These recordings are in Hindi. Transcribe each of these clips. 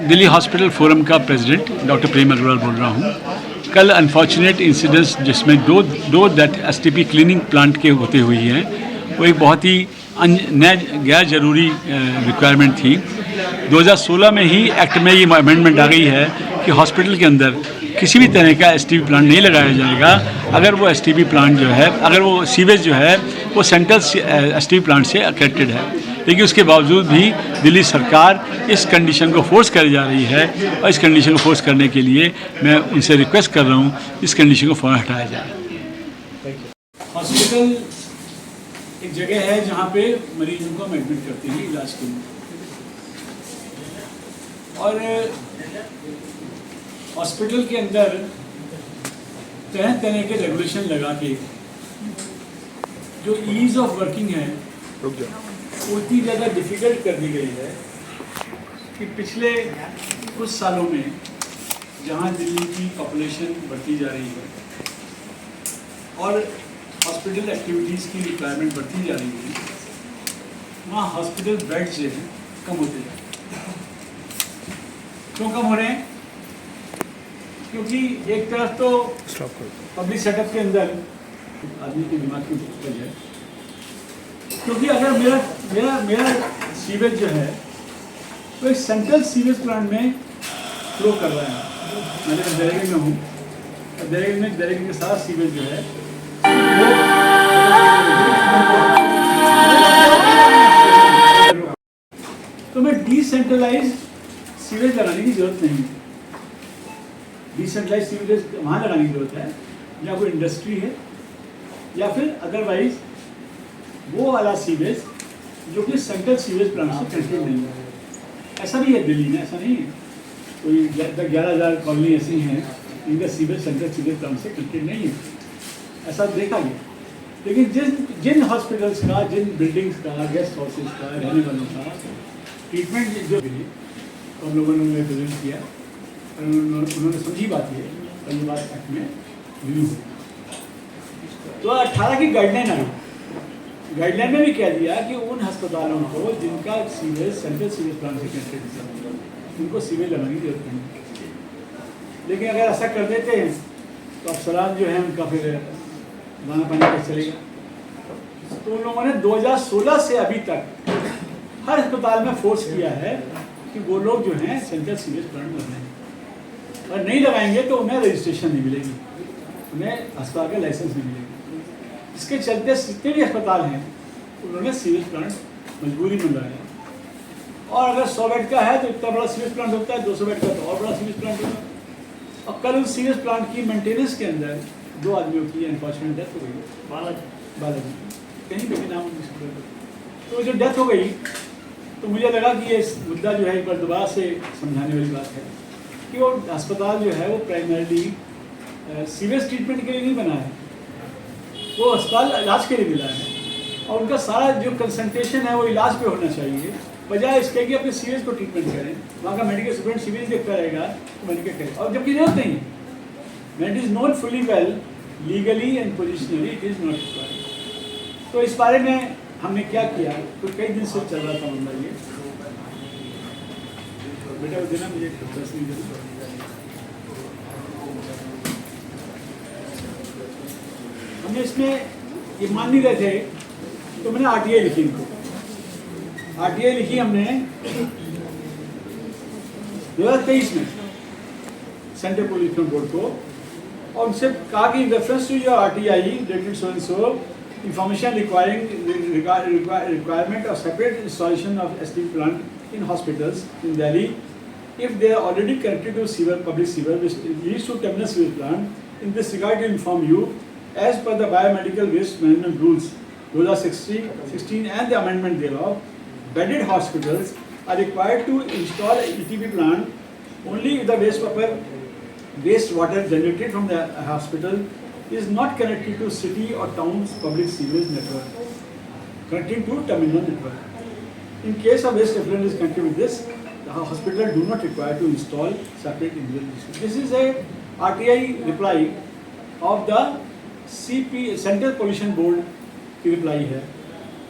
दिल्ली हॉस्पिटल फोरम का प्रेसिडेंट डॉक्टर प्रेम अग्रवाल बोल रहा हूँ। कल अनफॉर्चुनेट इंसिडेंट्स जिसमें दो दैट एसटीपी क्लीनिंग प्लांट के होते हुए हैं, वो एक बहुत ही गैर जरूरी रिक्वायरमेंट थी। 2016 में ही एक्ट में ये अमेंडमेंट आ गई है कि हॉस्पिटल के अंदर किसी भी तरह का एसटीपी प्लांट नहीं लगाया जाएगा अगर वो एसटीपी प्लांट जो है, अगर वो सीवेज जो है वो सेंट्रल एसटीपी प्लांट से अक्रेडिटेड है। लेकिन उसके बावजूद भी दिल्ली सरकार इस कंडीशन को फोर्स कर जा रही है, और इस कंडीशन को फोर्स करने के लिए मैं उनसे रिक्वेस्ट कर रहा हूँ इस कंडीशन को फ़ौरन हटाया जाए। हॉस्पिटल एक जगह है जहाँ पे मरीजों को हम एडमिट करते हैं इलाज के लिए, और हॉस्पिटल के अंदर तरह तरह के रेगुलेशन लगा के जो ईज ऑफ वर्किंग है उतनी ज़्यादा डिफ़िकल्ट कर दी गई है कि पिछले कुछ सालों में जहाँ दिल्ली की पॉपुलेशन बढ़ती जा रही है और हॉस्पिटल एक्टिविटीज़ की रिक्वायरमेंट बढ़ती जा रही है, वहाँ हॉस्पिटल बेड्स जो हैं कम होते जा रहे हैं। क्यों कम हो रहे हैं? क्योंकि एक तरफ तो पब्लिक सेटअप के अंदर आदमी के दिमाग की उपज है, क्योंकि अगर मेरा सीवेज जो है वो एक सेंट्रल सीवेज प्लांट में फ्लो कर रहा है। मैं देहरादून में हूँ, देहरादून के साथ सीवेज जो है तो मैं डिसेंट्रलाइज सीवेज लगाने की जरूरत नहीं है। डिसेंट्रलाइज सीवेज वहाँ लगाने की जरूरत है या कोई इंडस्ट्री है या फिर अदरवाइज वो वाला सीवेज जो कि सेंट्रल सीवेज प्लांट से कनेक्टेड नहीं है। ऐसा भी है दिल्ली में, ऐसा नहीं है। कोई 11,000 कॉलोनी ऐसी हैं इनका सीवेज सेंट्रल सीवेज प्लांट से कनेक्टेड नहीं है, ऐसा देखा गया। लेकिन जिन हॉस्पिटल्स का, जिन बिल्डिंग्स का, गेस्ट हाउसेज का, रहने वालों का ट्रीटमेंट जो हम लोगों ने रिप्रेजेंट किया, उन्होंने समझी बात ये और ये बात एक्ट में रिव्यू हुई। तो 18 की गाइडलाइन आई, गाइडलाइन में भी कह दिया कि उन अस्पतालों को जिनका सीवेज सेंट्रल सीवेज प्लांट से कनेक्टेड है उनको सीवेज लगाने की जरूरत नहीं। लेकिन अगर ऐसा कर देते हैं तो अफसरान जो है उनका फिर दाना पानी पर चलेगा। तो उन लोगों ने 2016 से अभी तक हर अस्पताल में फोर्स किया है कि वो लोग जो हैं सेंट्रल सीवेज प्लांट लगाएं, और नहीं लगाएंगे तो उन्हें रजिस्ट्रेशन नहीं मिलेगी, उन्हें अस्पताल का लाइसेंस नहीं मिलेगा। इसके चलते जितने भी अस्पताल हैं उन्होंने सीवेज प्लांट मजबूरी में लगाया। और अगर 100 बेड का है तो इतना बड़ा सीवेज प्लांट होता है, 200 बेड का तो और बड़ा सीवेज प्लांट होता है। और कल उस सीवेज प्लांट की मेंटेनेंस के अंदर 2 आदमियों की अनफॉर्चुनेट डेथ हो गई, बालाजी कहीं भी नाम। तो जो डेथ हो गई तो मुझे लगा कि ये मुद्दा जो है एक बार दोबारा से समझाने वाली बात है कि वो अस्पताल जो है वो प्राइमरीली सीवेज ट्रीटमेंट के लिए नहीं बना है, वो अस्पताल इलाज के लिए मिला है, और उनका सारा जो कंसंट्रेशन है वो इलाज पे होना चाहिए, बजाय इसके कि अपने सीवेज को ट्रीटमेंट करें। वहाँ का मेडिकल स्टूडेंट सीवेज देखता रहेगा तो मेडिकल करें, और जबकि जरूरत नहीं है। When it is known fully well, legally and positionally, it is not required. तो इस बारे में हमने क्या किया, तो कई दिन से चल रहा था मामला ये। बेटा वो देना मुझे 10 मिनट। हमने इसमें ये मान नहीं रहे थे तो मैंने आरटीआई लिखी इनको। आरटीआई लिखी हमने 2023 में सेंट्रल पोल्यूशन बोर्ड को, और उनसे कहा कि reference to your RTI dated so and so information requirement of separate installation of STP plant in hospitals in Delhi if they are already connected to sewer, public sewer, which leads to terminal sewage plant. In this regard, to inform you, as per the Biomedical Waste Management Rules 2016 and the amendment thereof, bedded hospitals are required to install a ETP plant only if the wastewater generated from the hospital is not connected to city or town's public sewage network, connecting to terminal network. In case of waste effluent is connected with this, the hospital do not require to install separate individual district. This is a RTI reply of the CP Central Pollution Board की रिप्लाई है।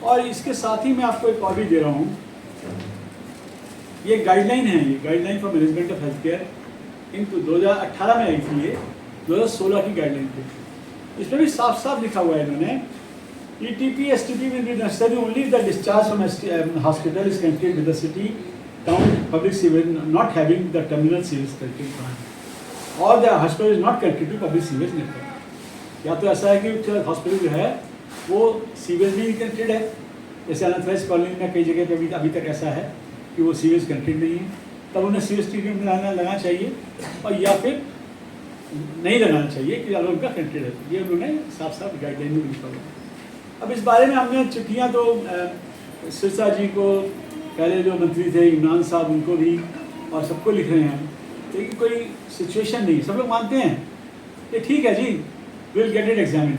और इसके साथ ही मैं आपको एक और भी दे रहा हूँ ये गाइडलाइन है, ये guideline for management of health care इन 2018 में आई थी, ये 2016 की गाइडलाइन थी। इसमें भी साफ साफ लिखा हुआ है इन्होंने, ETP STP will be necessary only if the discharge from hospital is connected with the city, town, public sewage not having the terminal sewage connected plant, or the hospital is not connected to public sewage network। या तो ऐसा है कि हॉस्पिटल जो है वो सीवेज में कनेक्टेड है, जैसे अनथराइज कॉलोनी में कई जगह पे अभी तक ऐसा है कि वो सीवेज कनेक्टेड नहीं है, तब उन्हें सीवेज ट्रीटमेंट लगाना चाहिए, और या फिर नहीं लगाना चाहिए कि अगर उनका कनेक्टेड है। ये उन्होंने साफ साफ गाइडलाइन में लिखा हुआ है। अब इस बारे में हमने चिट्ठियाँ तो सिरसा जी को, पहले जो मंत्री थे इमरान साहब, उनको भी और सबको लिख रहे हैं, लेकिन कोई सिचुएशन नहीं। सब लोग मानते हैं कि ठीक है जी, विल गेट इट एग्जामिन,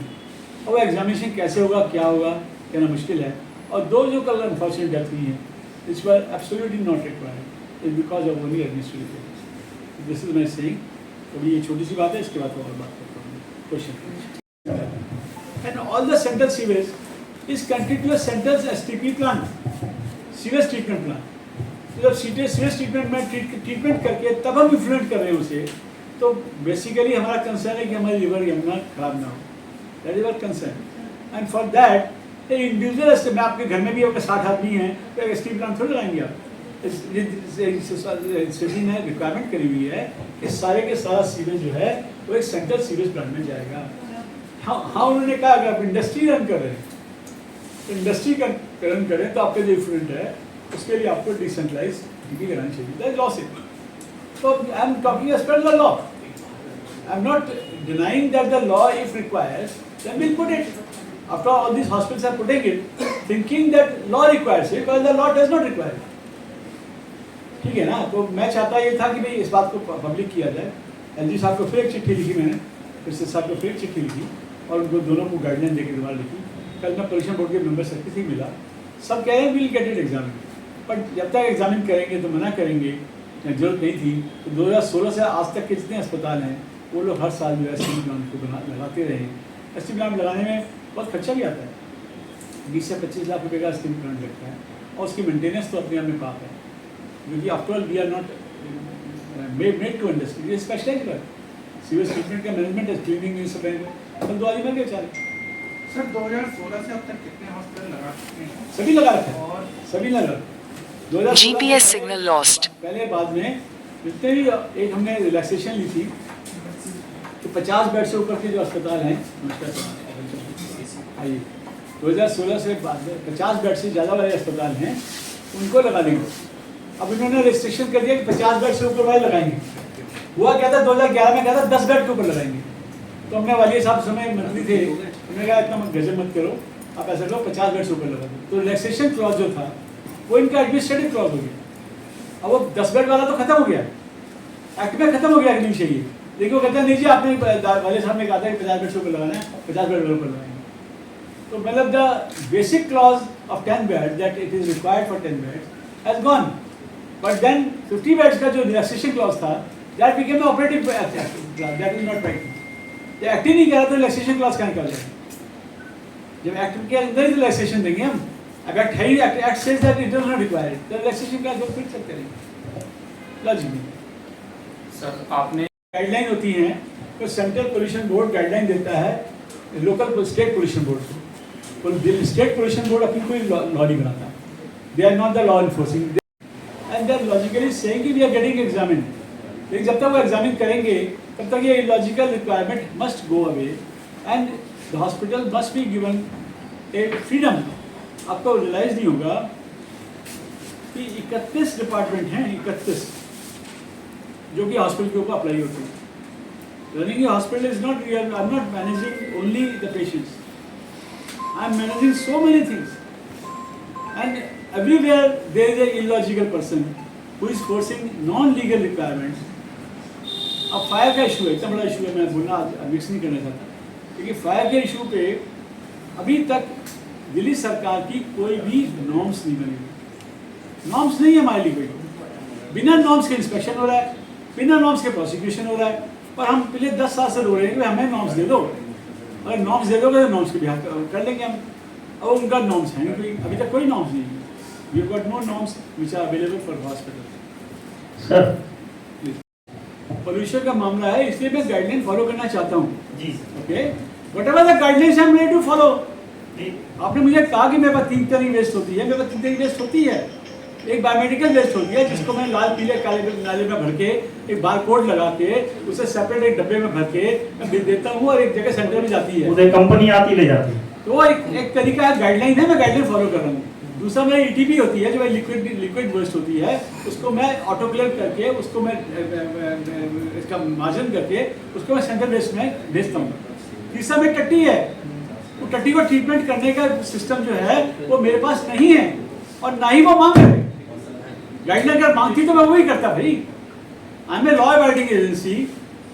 और वो एग्जामिनेशन कैसे होगा, क्या होगा, कहना मुश्किल है। और दो जो कल अनफॉर्चुनेट डेथ हुई हैं, इस पर absolutely not required, is because of only administrative. This is my saying. तो ये छोटी सी बात है, इसके बाद और बात करता हूँ। Question. And all the central sewage is connected to a central STP plant, sewage treatment plant। तो जब sewage treatment में ट्रीटमेंट करके तब हम इन्फ्लुएंट कर रहे हैं उसे, तो बेसिकली हमारा कंसर्न है कि हमारी लिवर यमुना खराब ना हो। That is our concern. And for that individual STP, मैं आपके घर में भी अगर 60 आदमी हैं तो एक STP प्लांट थोड़ी लगाएंगे आप। सिटी ने रिक्वायरमेंट करी हुई है कि सारे के सारा सीवेज जो है वो एक सेंट्रल सीवेज प्लांट में जाएगा। हाँ उन्होंने कहा अगर आप इंडस्ट्री रन कर रहे हैं, तो इंडस्ट्री का रन करें तो आपके जो इफ्लुएंट है उसके लिए आपको डिसेंट्रलाइज ड्यूटी करानी चाहिए। दैट लॉ से, तो I am talking as per the law, I am not denying that the law if requires then will put it. After all this hospitals are putting it thinking that law requires it, because the law does not require. ठीक है ना। तो मैं चाहता ये था कि भाई इस बात को पब्लिक किया जाए। LG साहब को फिर एक चिट्ठी लिखी मैंने, फिर से साहब को फिर एक चिट्ठी लिखी, और उनको दोनों को गाइडलाइन देकर दोबारा लिखी। कल मैं पोल्यूशन बोर्ड के मेंबर से भी मिला, सब कह रहे हैं will get it examine, but जब तक एग्जामिन करेंगे तो मना करेंगे, जरूरत नहीं थी। तो 2016 से आज तक के जितने अस्पताल हैं वो लोग हर साल जो है STP प्लांट को लगाते रहे। STP प्लांट लगाने में बहुत खर्चा भी आता है, 20 से 25 लाख रुपये का STP प्लांट लगता है, और उसकी मेंटेनेंस तो अपने आप में पाप है, क्योंकि after all we are not made to industry, specialized work. Sewage treatment का मैनेजमेंट है, क्लीनिंग इन सब कल 2 आदमी मर गए बेचारे। सर 2016 से अब तक कितने हॉस्पिटल लगा चुके हैं? सभी लगा रखे हैं, और सभी लगा। 2016 GPS सिग्नल लॉस्ट। पहले बाद में जितने भी एक हमने रिलैक्सेशन ली थी तो 50 बेड से ऊपर के जो अस्पताल हैं, आइए 2016 से 50 बेड से ज़्यादा वाले अस्पताल हैं उनको लगा देंगे। अब इन्होंने रिस्ट्रिक्शन कर दिया कि 50 बेड से ऊपर वाले लगाएंगे। हुआ क्या था 2011 में, क्या था 10 बेड के ऊपर लगाएंगे। तो हमने वाली साहब समय मंत्री थे, उन्होंने कहा इतना गजब मत करो, आप ऐसा करो 50 बेड से ऊपर लगा दो। तो रिलैक्सेशन क्लॉज जो था वो इनका एडमिनिस्ट्रेटिव क्लॉज हो गया। अब वो 10 बेड वाला तो खत्म हो गया, एक्ट में खत्म हो गया कि नहीं चाहिए, लेकिन वो कहते हैं नहीं जी आपने वाले साहब ने कहा था कि 50 बेड से ऊपर लगाना है, 50 बेड ऊपर लगाएंगे। तो मतलब the basic clause of 10 bed that it is required for 10 bed has gone, but then 50 beds का जो रिलैक्सेशन क्लॉज था that became operative clause, that is not right. तो एक्ट ही नहीं कह रहा तो रिलैक्सेशन क्लॉज कहाँ निकाल जाएगा? जब एक्ट के अंदर ही रिलैक्सेशन देंगे हम, अब एक्ट है ही, act says that it is not required, तो रिलैक्सेशन क्लॉज फिर चलते रहेंगे लॉजिक में। सर आपने गाइडलाइन होती हैं तो सेंट्रल पोल्यूशन बोर्ड गाइडलाइन देता है लोकल स्टेट पोल्यूशन बोर्ड को, तो स्टेट पोल्यूशन बोर्ड अपनी कोई लॉ नहीं बनाता, they are not the law enforcing and they are logically saying कि वी आर गेटिंग एग्जामिन। लेकिन जब तक वो एग्जामिन करेंगे तब तक ये illogical requirement must go away and the hospital must be given a freedom. आपको रियलाइज नहीं होगा कि 31 डिपार्टमेंट हैं, 31 जो कि हॉस्पिटल के ऊपर अप्लाई होते हैं। Running A hospital is not real, I am not managing only the patients, I am managing so many things and everywhere there is a illogical person who is forcing non-legal requirements। अब फायर का इशू है, इतना बड़ा इशू है, मैं बोलना मिक्स नहीं करना चाहता, क्योंकि फायर के इशू पे अभी तक दिल्ली सरकार की कोई भी नॉर्म्स नहीं बनी हुई। नॉर्म्स नहीं है हमारे लिए कोई, बिना नॉर्म्स के इंस्पेक्शन हो रहा है, बिना नॉर्म्स के प्रोसिक्यूशन हो रहा है, और हम पिछले 10 साल से रो रहे हैं कि हमें नॉर्म्स दे दो, अगर नॉर्म्स दे दोगे तो नॉर्म्स के बिहार कर लेंगे हम। और उनका नॉर्म्स है नहीं कोई, अभी तक कोई नॉर्म्स नहीं है। We got no norms which are available for hospital. Sir pollution का मामला है, इसलिए मैं गाइडलाइन फॉलो करना चाहता हूँ। जी okay, whatever the guidelines I am ready to follow. जी आपने मुझे कहा कि मेरे पास 3 तरह की वेस्ट होती है, मेरे पास 3 तरह की वेस्ट होती है। एक बायोमेडिकल वेस्ट होती है जिसको मैं लाल पीले काले नाले में भर के एक बार कोड लगा के उसे सेपरेट एक डब्बे में भर के मैं बिल देता हूँ और एक जगह सेंटर में जाती है। उधर कंपनी आती ले जाती है। तो वो एक तरीका है, गाइडलाइन है, मैं गाइडलाइन फॉलो कर रहा हूँ। दूसरा मेरी ईटीपी होती है जो लिक्विड वेस्ट होती है, उसको मैं ऑटोक्लेव करके उसको मैं इसका मार्जन करके उसको मैं सेंट्रल वेस्ट में भेजता हूँ। तीसरा मेरी टट्टी है, वो टट्टी को ट्रीटमेंट करने का सिस्टम जो है वो मेरे पास नहीं है और ना ही वो मांग रहे। गाइडलाइन अगर मांगती तो मैं वही करता भाई। I am a law abiding agency,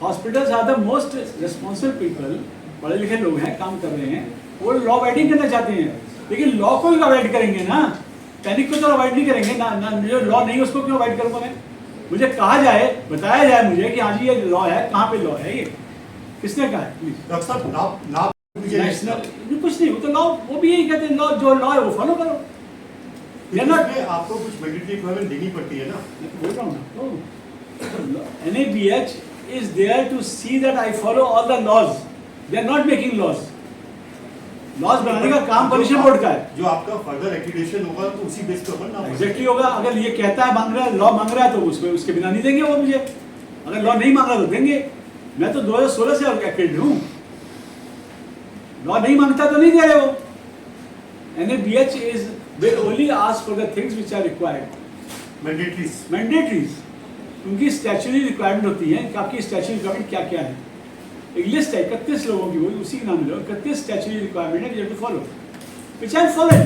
hospitals are the most responsible people, पढ़े लिखे लोग हैं, काम कर रहे हैं, वो लॉ अबाइडिंग करना चाहते हैं, लेकिन लॉ को अवॉइड करेंगे ना, पैनिक को तो अवॉइड नहीं करेंगे ना। जो लॉ नहीं उसको क्यों अवॉइड करूंगा मैं? मुझे कहा जाए, बताया जाए मुझे कि हाँ जी ये लॉ है, कहाँ पे लॉ है, ये किसने कहा है? डॉक्टर साहब नाप नेशनल कुछ नहीं, वो तो लॉ, वो भी यही कहते हैं लॉ, जो लॉ है वो फॉलो करो। आपको कुछ मैंडेटरी रिक्वायरमेंट देनी पड़ती है ना। बोल रहा हूँ ना, NABH is there to see that I follow all the laws. They are not making laws. Laws बनाने का काम पोल्यूशन बोर्ड का है। जो आपका फर्दर एक्रीडेशन होगा तो उसी बेस पे होगा ना। एग्जैक्टली होगा। अगर ये कहता है मांग रहा है, लॉ मांग रहा है, तो उसके बिना नहीं देंगे वो मुझे। अगर लॉ नहीं मांग रहा तो देंगे। मैं तो 2016 से एक्रेडिटेड हूँ, लॉ नहीं मांगता तो नहीं दे रहे वो। NABH is will only ask for the things which are required. मैंडेटरीज उनकी स्टैच्यूटरी रिक्वायरमेंट होती है कि आपकी स्टैच्यूटरी रिक्वायरमेंट क्या क्या है। एक लिस्ट है 31 लोगों की, वही उसी के नाम लो, 31 स्टैच्यूटरी रिक्वायरमेंट है, we have to follow, which I follow.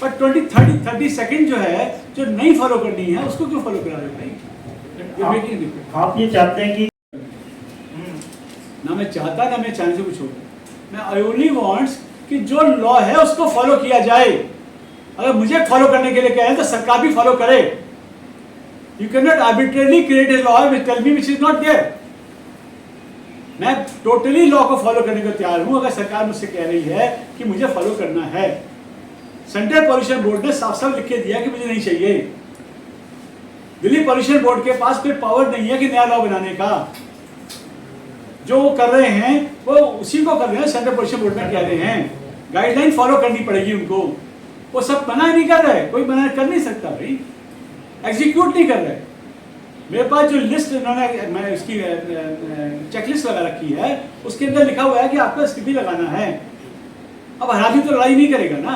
But 32nd जो है, जो नहीं फॉलो करनी है, उसको क्यों फॉलो करा रहे भाई? आप ये चाहते हैं कि ना मैं चाहता ना मैं चाहने से कुछ होगा। मैं आई ओनली वांट्स कि जो लॉ है उसको फॉलो किया जाए। अगर मुझे फॉलो करने के लिए कहें तो सरकार भी फॉलो करे। You can not arbitrarily create a law which tell me which is not there. मैं टोटली लॉ को फॉलो करने को तैयार हूं अगर सरकार मुझसे कह रही है कि मुझे फॉलो करना है। सेंट्रल पॉल्यूशन बोर्ड ने साफ साफ लिख के दिया कि मुझे नहीं चाहिए। दिल्ली पॉल्यूशन बोर्ड के पास कोई पावर नहीं है कि नया लॉ बनाने का। जो वो कर रहे हैं वो उसी को कर रहे हैं, सेंट्रल पॉल्यूशन बोर्ड में कह रहे हैं। गाइडलाइन फॉलो करनी पड़ेगी उनको। वो सब मना नहीं कर रहे, कोई मना कर नहीं सकता भाई, एग्जीक्यूट नहीं कर रहे। मेरे पास जो लिस्ट इन्होंने मैं इसकी चेकलिस्ट लगा रखी है, उसके अंदर लिखा हुआ है कि आपको स्थिति लगाना है। अब हरामी तो लड़ाई नहीं करेगा ना,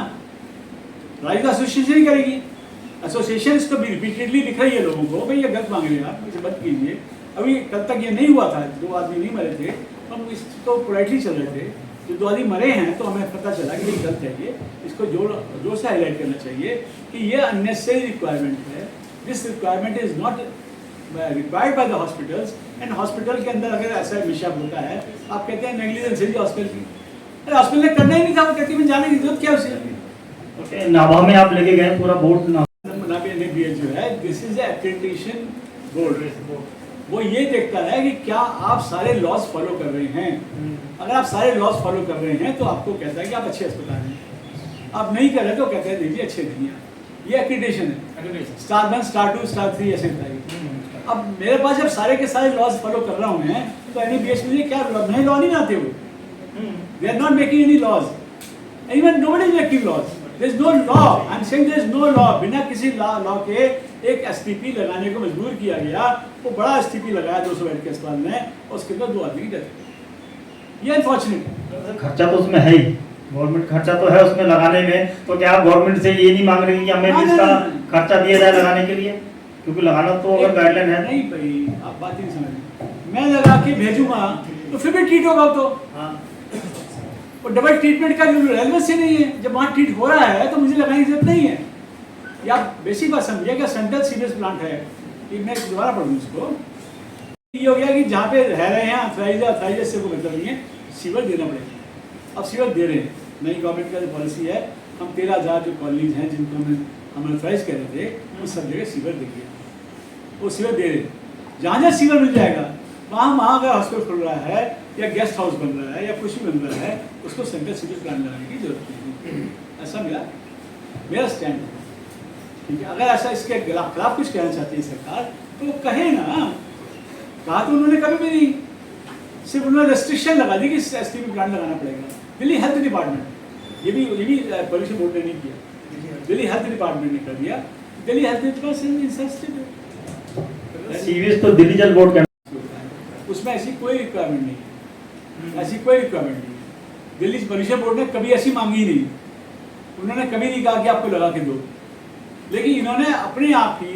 लड़ाई तो एसोसिएशन ही करेगी। एसोसिएशन इसको भी रिपीटेडली लिख रही है लोगों को, भाई ये गलत मांग रहे हैं आप, इसे बंद कीजिए। अभी कल तक ये नहीं हुआ था, 2 आदमी नहीं मरे थे, हम इसको पोलाइटली चल रहे थे। जो 2 आदमी मरे हैं तो हमें पता चला कि ये गलत है, ये इसको जोर से हाईलाइट करना चाहिए कि ये अननेसेसरी रिक्वायरमेंट है। This requirement is not required by the hospitals. And hospital के अंदर अगर ऐसा मिशअप होता है, आप कहते हैं नेग्लिजेंस है हॉस्पिटल की। अरे हॉस्पिटल ने करना ही नहीं था, वो कहती में जाने की जरूरत क्या उसे। ओके, नाभा में आप लेके गए पूरा बोर्ड ना जो है, दिस इज एक्रेडिटेशन बोर्ड। वो ये देखता है कि क्या आप सारे लॉज फॉलो कर रहे हैं। अगर आप सारे लॉज फॉलो कर रहे हैं तो आपको कहता है कि आप अच्छे अस्पताल हैं। आप नहीं कर रहे तो कहते हैं नहीं अच्छे नहीं है। ये एक्रेडिटेशन है, स्टार 1 स्टार 2 स्टार 3 ऐसे बताइए। अब मेरे पास जब सारे के सारे लॉज फॉलो कर रहा हूँ मैं, तो NABH मुझे क्या नए लॉ नहीं बनाते हुए, they are not making any laws. Even nobody is making laws, there is no law. I am saying there is no law. बिना किसी लॉ के एक STP लगाने को मजबूर किया गया। वो बड़ा STP लगाया 200 बेड के अस्पताल में, उसके अंदर 2 आदमी की डेथ। ये अनफॉर्चुनेट। खर्चा तो उसमें है ही, गवर्नमेंट खर्चा तो है उसमें लगाने में। तो क्या आप गवर्नमेंट से ये नहीं मांग रही कि हमें इसका खर्चा दिया जाए लगाने के लिए? क्योंकि लगाना तो अगर गाइडलाइन है। नहीं भाई, आप बात ही नहीं समझ। मैं लगा के भेजूंगा तो फिर भी ट्रीट होगा। तो और डबल ट्रीटमेंट का रेलेवेंस ही नहीं है। जब वहाँ ट्रीट हो रहा है तो मुझे लगाने की जरूरत नहीं है। या बेसिक बात समझिए कि सेंट्रल सीवेज प्लांट है, कि मैं दोबारा पढ़ूँ इसको। ये हो गया कि जहाँ पे रह रहे हैं अथराइज से कोई मतलब नहीं है, सीवर देना पड़ेगा। अब सीवर दे रहे हैं। नई गवर्नमेंट का जो पॉलिसी है, हम 13,000 जो कॉलोनीज हैं जिनको हम अथराइज कर रहे थे, उस सब जगह सीवर दे दिया। वो सीवर दे रहे हैं। जहाँ जहाँ सीवर मिल जाएगा वहाँ अगर हॉस्पिटल खुल रहा है या गेस्ट हाउस बन रहा है या कुछ भी बन रहा है, उसको सेंट्रल सीवेज प्लांट लगाने की जरूरत नहीं है। ऐसा मेरा स्टैंड है। ठीक है, अगर ऐसा इसके खिलाफ कुछ कहना चाहती है सरकार तो वो कहे ना। कहा तो उन्होंने कभी भी नहीं, सिर्फ उन्होंने रेस्ट्रिक्शन लगा दी कि एसटीपी प्लांट लगाना पड़ेगा। दिल्ली हेल्थ डिपार्टमेंट, ये भी पॉल्यूशन बोर्ड ने नहीं किया, दिल्ली हेल्थ डिपार्टमेंट ने कर दिया। दिल्ली हेल्थ डिपार्टमेंट सीवेज तो दिल्ली जल बोर्ड का, उसमें ऐसी कोई रिक्वायरमेंट नहीं है, ऐसी कोई रिक्वायरमेंट नहीं है। दिल्ली पॉल्यूशन बोर्ड ने कभी ऐसी मांगी ही नहीं, उन्होंने कभी नहीं कहा कि आपको लगा के दो। लेकिन इन्होंने अपने आप ही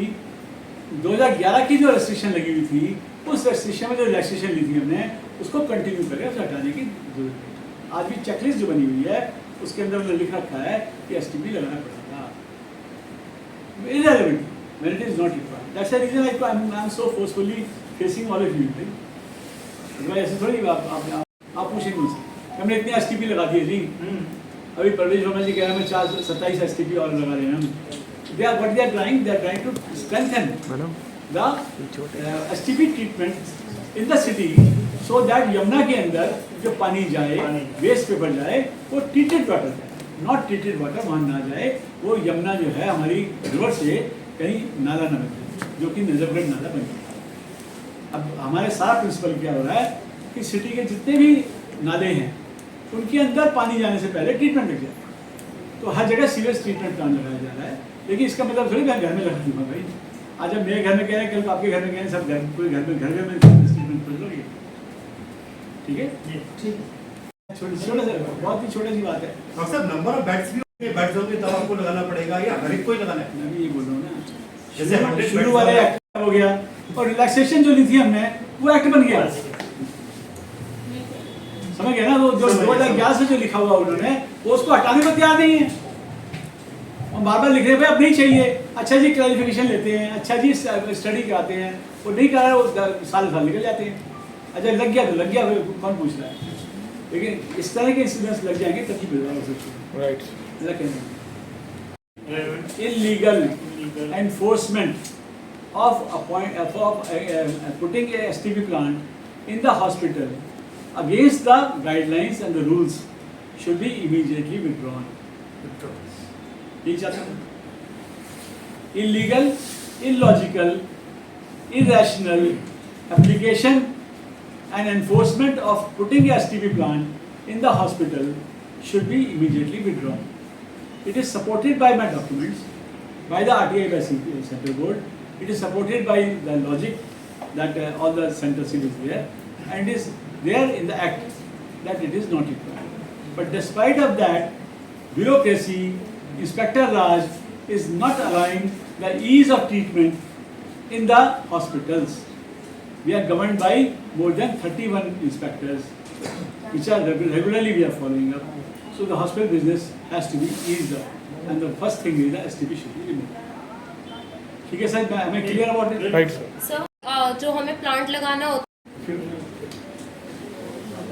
2011 की जो रेस्ट्रिक्शन लगी हुई थी, उस रेस्ट्रिक्शन में जो रिलैक्सेशन ली थी हमने, उसको कंटिन्यू करें, उसे हटाने की जरूरत है। आज भी चेकलिस्ट जो बनी हुई है उसके अंदर उन्होंने लिख रखा है कि एसटीपी लगाना पड़ेगा, irrelevant when it is not required. That's the reason I'm so forcefully facing all of you. Otherwise ऐसे थोड़ी आप पूछेंगे मुझसे हमने इतने एसटीपी लगा दिए जी। अभी परवेज वर्मा जी कह रहे हैं मैं 27 एसटीपी और लगा रहे हैं हम। They are trying to strengthen the STP treatment in the city so that Yamuna के अंदर जो पानी जाए, वेस्ट पेपर जाए, वो ट्रीटेड वाटर जाए, नॉट ट्रीटेड वाटर वहाँ ना जाए। वो यमुना जो है हमारी रिवर से कहीं नाला ना बन जाए, जो कि नजफगढ़ नाला बन जाए। अब हमारे सारा प्रिंसिपल क्या हो रहा है कि सिटी के जितने भी नाले हैं उनके अंदर पानी जाने से पहले ट्रीटमेंट लग जाए। तो हर जगह सीवेज ट्रीटमेंट प्लांट लगाया जा रहा है, लेकिन इसका मतलब थोड़ी मैं घर में लगा दूंगा भाई। आज जब मेरे घर में कह रहे हैं, कल आपके घर में कह रहे हैं, सब घर कोई घर में ट्रीटमेंट कर लोगे, ठीक है? छोटा सा बहुत ही छोटी सी बात है। डॉक्टर साहब नंबर ऑफ बेड्स भी बेड्स होंगे तब आपको लगाना पड़ेगा या हर एक को ही लगाना है? मैं भी ये बोल रहा हूँ ना, जैसे 100 शुरू वाले एक्ट हो गया और रिलैक्सेशन जो ली थी हमने वो एक्ट बन गया, समझ गया ना? वो जो 2011 से जो लिखा हुआ उन्होंने वो उसको हटाने को तैयार नहीं है। हम बार बार लिख रहे हैं भाई अब नहीं चाहिए, अच्छा जी क्लैरिफिकेशन लेते हैं, अच्छा जी स्टडी कराते हैं, वो नहीं करा वो साल निकल जाते हैं। अच्छा लग गया तो लग गया, कौन पूछ रहा है? लेकिन इस तरह के इंसिडेंट्स लग जाएंगे तभी बदलाव हो सकते हैं। Illegal enforcement of putting a STP plant in the hospital against the guidelines and the rules should be immediately withdrawn. यही चाहता हूँ। Illegal, illogical, irrational application and enforcement of putting a STP plant in the hospital should be immediately withdrawn. It is supported by my documents, by the RTI, by Central Board. It is supported by the logic that all the center seal is there, and it is there in the act that it is not required. But despite of that, bureaucracy, Inspector Raj is not allowing the ease of treatment in the hospitals. We are governed by more than 31 inspectors, which are regularly we are following up. So the hospital business has to be eased up, and the first thing is the STP should be removed. ठीक है सर, मैं clear about it? Right sir. जो हमें प्लांट लगाना होता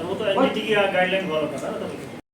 वो तो एनजीटी की गाइडलाइन फॉलो करना है ना।